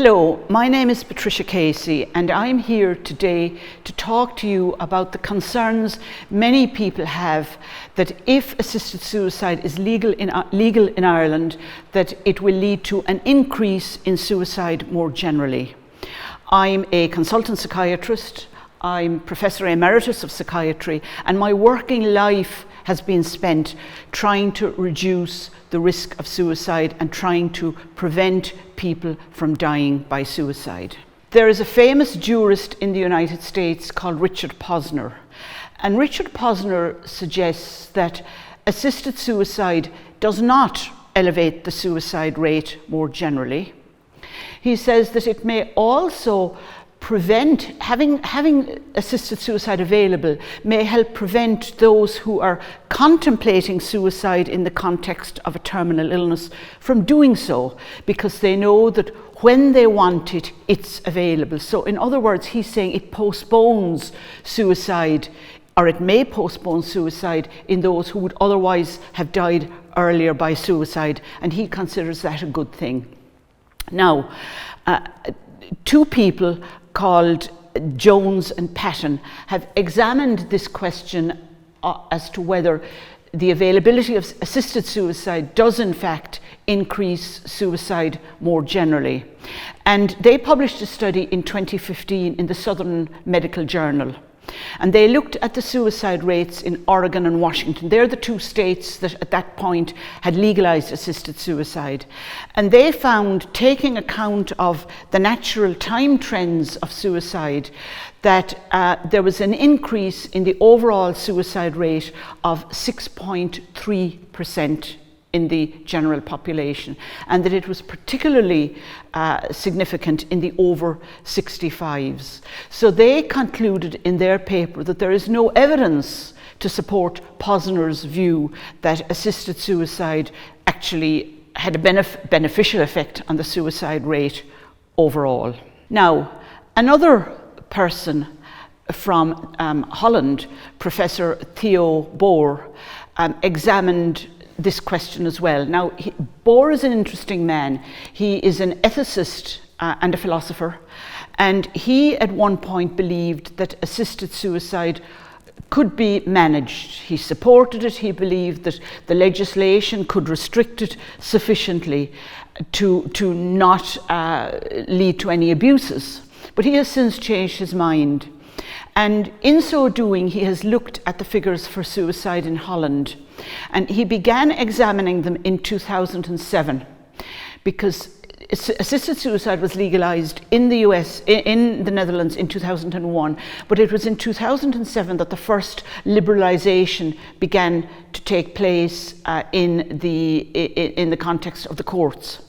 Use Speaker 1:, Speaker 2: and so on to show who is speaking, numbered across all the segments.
Speaker 1: Hello, my name is Patricia Casey and I'm here today to talk to you about the concerns many people have that if assisted suicide is legal in Ireland, that it will lead to an increase in suicide more generally. I'm a consultant psychiatrist, I'm Professor Emeritus of Psychiatry, and my working life has been spent trying to reduce the risk of suicide and trying to prevent people from dying by suicide. There is a famous jurist in the United States called Richard Posner, and Richard Posner suggests that assisted suicide does not elevate the suicide rate more generally. He says that it may also prevent, having assisted suicide available may help prevent those who are contemplating suicide in the context of a terminal illness from doing so, because they know that when they want it, it's available. So in other words, he's saying it postpones suicide, or it may postpone suicide in those who would otherwise have died earlier by suicide, and he considers that a good thing. Now, two people called Jones and Patton have examined this question as to whether the availability of assisted suicide does in fact increase suicide more generally. And they published a study in 2015 in the Southern Medical Journal. And they looked at the suicide rates in Oregon and Washington. They're the two states that at that point had legalized assisted suicide. And they found, taking account of the natural time trends of suicide, that there was an increase in the overall suicide rate of 6.3% in the general population, and that it was particularly significant in the over 65s. So they concluded in their paper that there is no evidence to support Posner's view that assisted suicide actually had a beneficial effect on the suicide rate overall. Now, another person from Holland, Professor Theo Boer, examined this question as well. Now, Boer is an interesting man. He is an ethicist and a philosopher, and he at one point believed that assisted suicide could be managed. He supported it. He believed that the legislation could restrict it sufficiently to not lead to any abuses. But he has since changed his mind. And in so doing, he has looked at the figures for suicide in Holland. And he began examining them in 2007, because assisted suicide was legalized in the US, in the Netherlands in 2001, but it was in 2007 that the first liberalization began to take place in the context of the courts.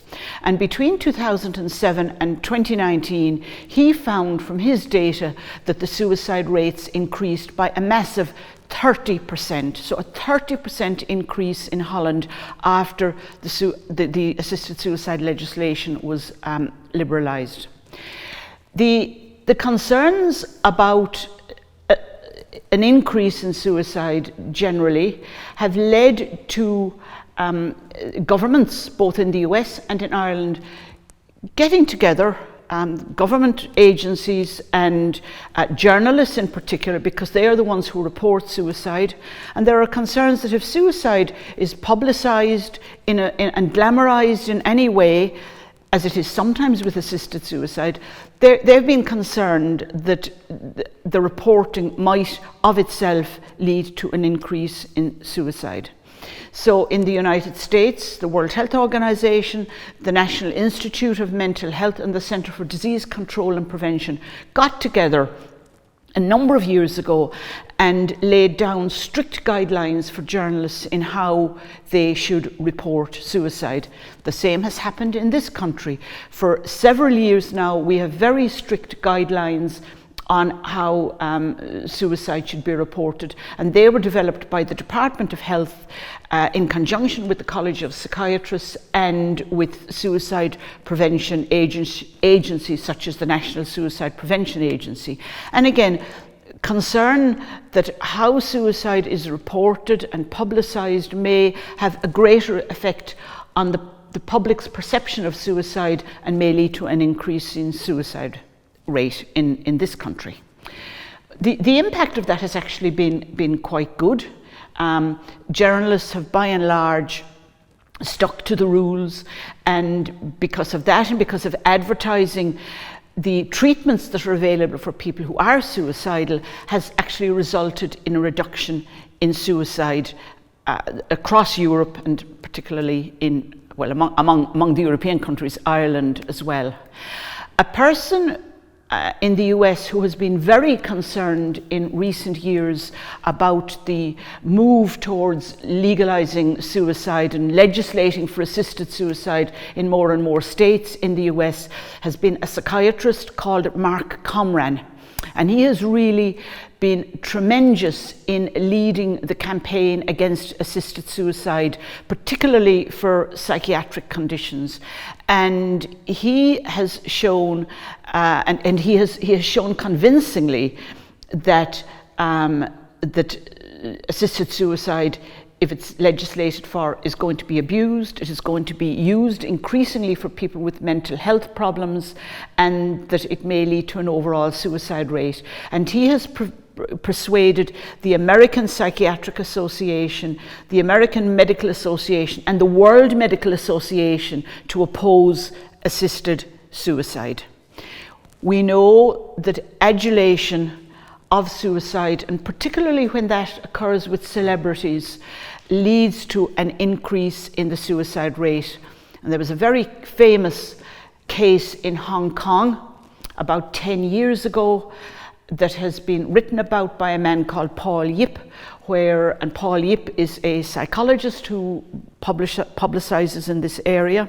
Speaker 1: And between 2007 and 2019, he found from his data that the suicide rates increased by a massive 30%. So a 30% increase in Holland after the assisted suicide legislation was liberalized. The concerns about an increase in suicide generally have led to governments, both in the US and in Ireland, getting together, government agencies and journalists in particular, because they are the ones who report suicide. And there are concerns that if suicide is publicized and glamorized in any way, as it is sometimes with assisted suicide, they've been concerned that the reporting might of itself lead to an increase in suicide. So in the United States, the World Health Organization, the National Institute of Mental Health, and the Center for Disease Control and Prevention got together a number of years ago and laid down strict guidelines for journalists in how they should report suicide. The same has happened in this country. For several years now, we have very strict guidelines on how suicide should be reported, and they were developed by the Department of Health in conjunction with the College of Psychiatrists and with suicide prevention agencies such as the National Suicide Prevention Agency. And again, concern that how suicide is reported and publicised may have a greater effect on the the public's perception of suicide and may lead to an increase in suicide rate in this country. The impact of that has actually been quite good. Journalists have by and large stuck to the rules, and because of that and because of advertising, the treatments that are available for people who are suicidal has actually resulted in a reduction in suicide across Europe, and particularly among the European countries, Ireland as well. A person in the US who has been very concerned in recent years about the move towards legalizing suicide and legislating for assisted suicide in more and more states in the US has been a psychiatrist called Mark Comran. And he has really been tremendous in leading the campaign against assisted suicide, particularly for psychiatric conditions. And he has shown, and he has shown convincingly that assisted suicide, if it's legislated for, is going to be abused. It is going to be used increasingly for people with mental health problems, and that it may lead to an overall suicide rate. And he has persuaded the American Psychiatric Association, the American Medical Association, and the World Medical Association to oppose assisted suicide. We know that adulation of suicide, and particularly when that occurs with celebrities, leads to an increase in the suicide rate. And there was a very famous case in Hong Kong about 10 years ago that has been written about by a man called Paul Yip, and Paul Yip is a psychologist who publishes in this area.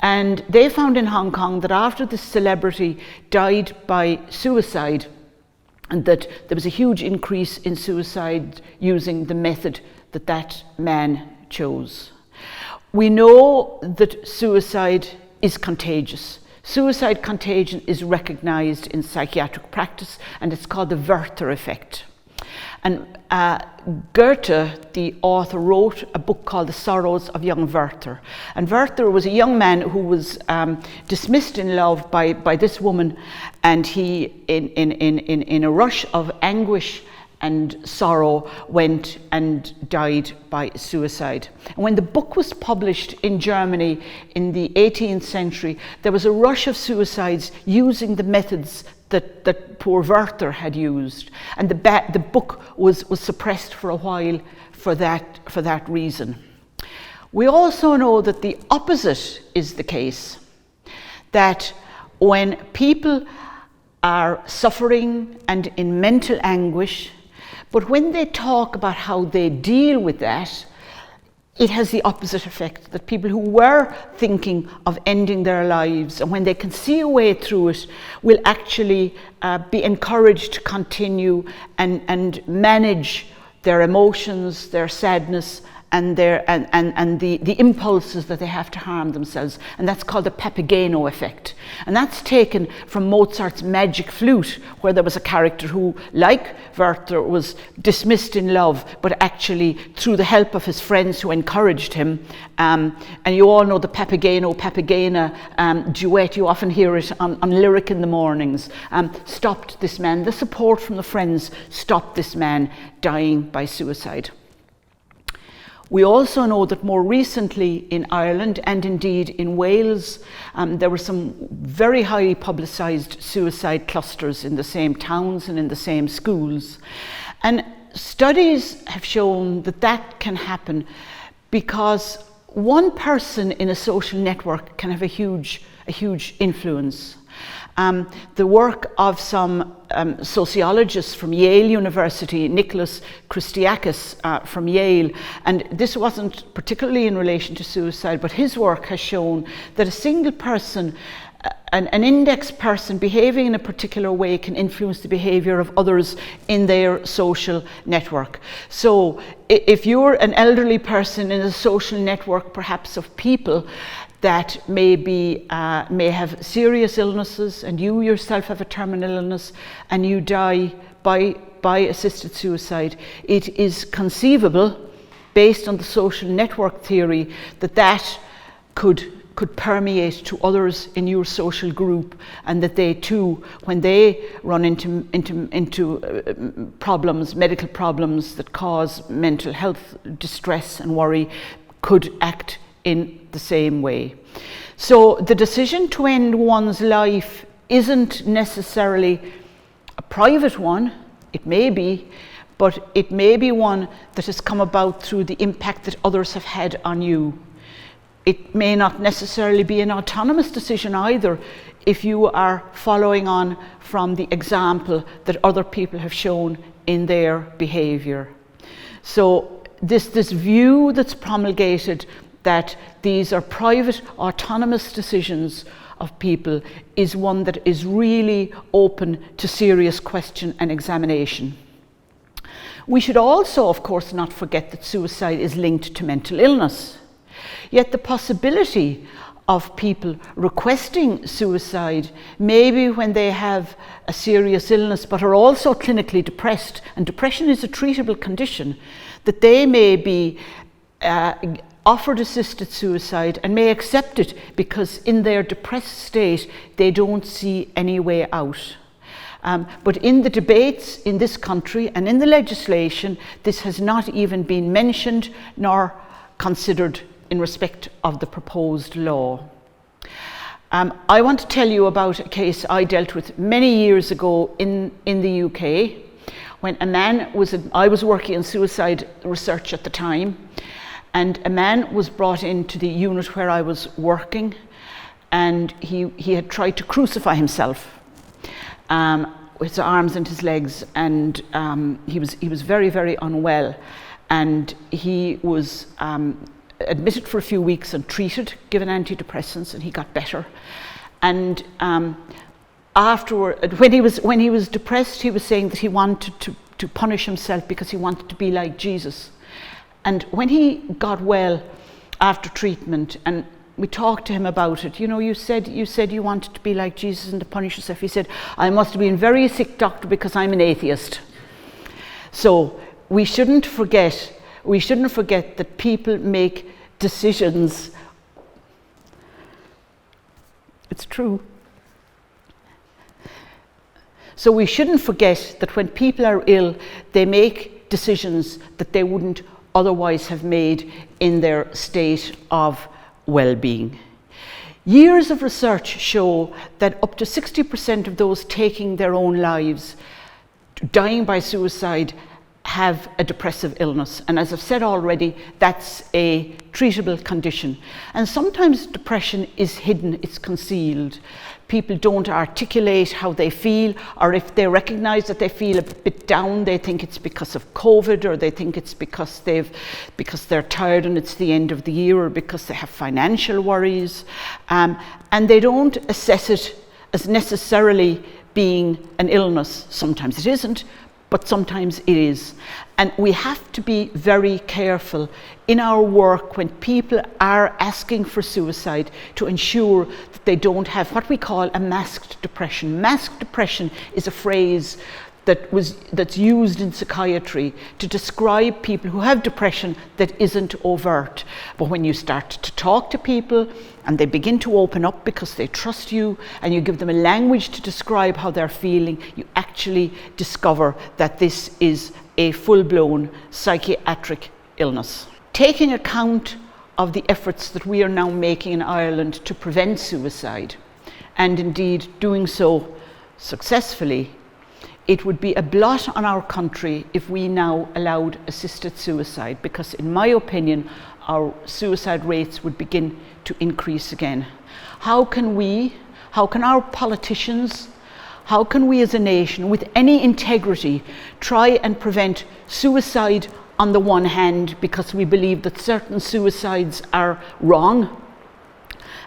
Speaker 1: And they found in Hong Kong that after the celebrity died by suicide, and that there was a huge increase in suicide using the method that man chose. We know that suicide is contagious. Suicide contagion is recognized in psychiatric practice, and it's called the Werther effect. And Werther, the author, wrote a book called The Sorrows of Young Werther. And Werther was a young man who was dismissed in love by this woman, and he, in a rush of anguish and sorrow, went and died by suicide. And when the book was published in Germany in the 18th century, there was a rush of suicides using the methods that poor Werther had used, and the book was suppressed for a while for that reason. We also know that the opposite is the case, that when people are suffering and in mental anguish, but when they talk about how they deal with that, it has the opposite effect, that people who were thinking of ending their lives, and when they can see a way through it, will actually be encouraged to continue and manage their emotions, their sadness, and the impulses that they have to harm themselves. And that's called the Papageno effect. And that's taken from Mozart's Magic Flute, where there was a character who, like Werther, was dismissed in love, but actually through the help of his friends who encouraged him, and you all know the Papagena duet, you often hear it on Lyric in the mornings, stopped this man. The support from the friends stopped this man dying by suicide. We also know that more recently in Ireland, and indeed in Wales, there were some very highly publicised suicide clusters in the same towns and in the same schools. And studies have shown that can happen because one person in a social network can have a huge influence. The work of some sociologists from Yale University, Nicholas Christiakis from Yale, and this wasn't particularly in relation to suicide, but his work has shown that a single person, an index person behaving in a particular way, can influence the behavior of others in their social network. So if you're an elderly person in a social network, perhaps of people that may have serious illnesses, and you yourself have a terminal illness, and you die by assisted suicide, it is conceivable, based on the social network theory, that could permeate to others in your social group, and that they too, when they run into problems, medical problems that cause mental health distress and worry, could act in the same way. So the decision to end one's life isn't necessarily a private one. It may be, but it may be one that has come about through the impact that others have had on you. It may not necessarily be an autonomous decision either, if you are following on from the example that other people have shown in their behavior. So this view that's promulgated that these are private, autonomous decisions of people is one that is really open to serious question and examination. We should also, of course, not forget that suicide is linked to mental illness. Yet the possibility of people requesting suicide, maybe when they have a serious illness but are also clinically depressed, and depression is a treatable condition, that they may be offered assisted suicide and may accept it because in their depressed state they don't see any way out. But in the debates in this country and in the legislation, this has not even been mentioned nor considered in respect of the proposed law. I want to tell you about a case I dealt with many years ago in the UK, when a man I was working in suicide research at the time, and a man was brought into the unit where I was working, and he had tried to crucify himself with his arms and his legs, and he was very, very unwell, and he was admitted for a few weeks and treated, given antidepressants, and he got better. And afterward, when he was depressed, he was saying that he wanted to punish himself because he wanted to be like Jesus. And when he got well after treatment, and we talked to him about it, you said you wanted to be like Jesus and to punish yourself. He said, I must have been very sick, doctor, because I'm an atheist. So we shouldn't forget that people make decisions. It's true. So we shouldn't forget that when people are ill, they make decisions that they wouldn't otherwise have made in their state of well-being. Years of research show that up to 60% of those taking their own lives, dying by suicide, have a depressive illness. And as I've said already, that's a treatable condition. And sometimes depression is hidden, it's concealed. People don't articulate how they feel, or if they recognize that they feel a bit down, they think it's because of COVID, or they think it's because they're tired and it's the end of the year, or because they have financial worries. And they don't assess it as necessarily being an illness. Sometimes it isn't, but sometimes it is. And we have to be very careful in our work when people are asking for suicide to ensure that they don't have what we call a masked depression. Masked depression is a phrase that's used in psychiatry to describe people who have depression that isn't overt. But when you start to talk to people and they begin to open up because they trust you, and you give them a language to describe how they're feeling, you actually discover that this is a full-blown psychiatric illness. Taking account of the efforts that we are now making in Ireland to prevent suicide, and indeed doing so successfully, it would be a blot on our country if we now allowed assisted suicide, because in my opinion, our suicide rates would begin to increase again. How can our politicians, how can we as a nation with any integrity try and prevent suicide on the one hand, because we believe that certain suicides are wrong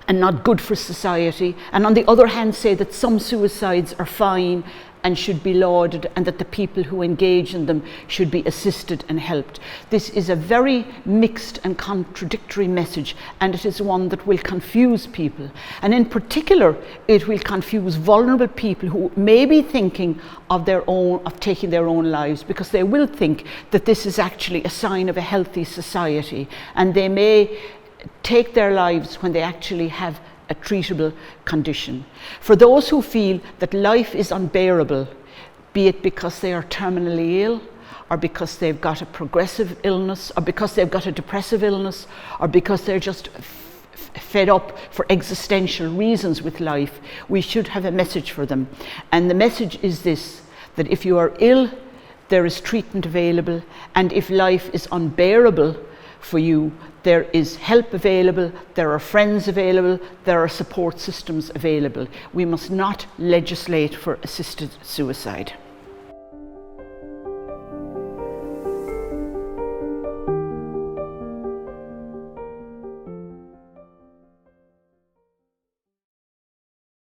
Speaker 1: and not good for society, and on the other hand say that some suicides are fine and should be lauded, and that the people who engage in them should be assisted and helped. This is a very mixed and contradictory message, and it is one that will confuse people. And in particular, it will confuse vulnerable people who may be thinking of taking their own lives, because they will think that this is actually a sign of a healthy society, and they may take their lives when they actually have a treatable condition. For those who feel that life is unbearable, be it because they are terminally ill, or because they've got a progressive illness, or because they've got a depressive illness, or because they're just fed up for existential reasons with life, we should have a message for them. And the message is this: that if you are ill, there is treatment available, and if life is unbearable for you, there is help available, there are friends available, there are support systems available. We must not legislate for assisted suicide.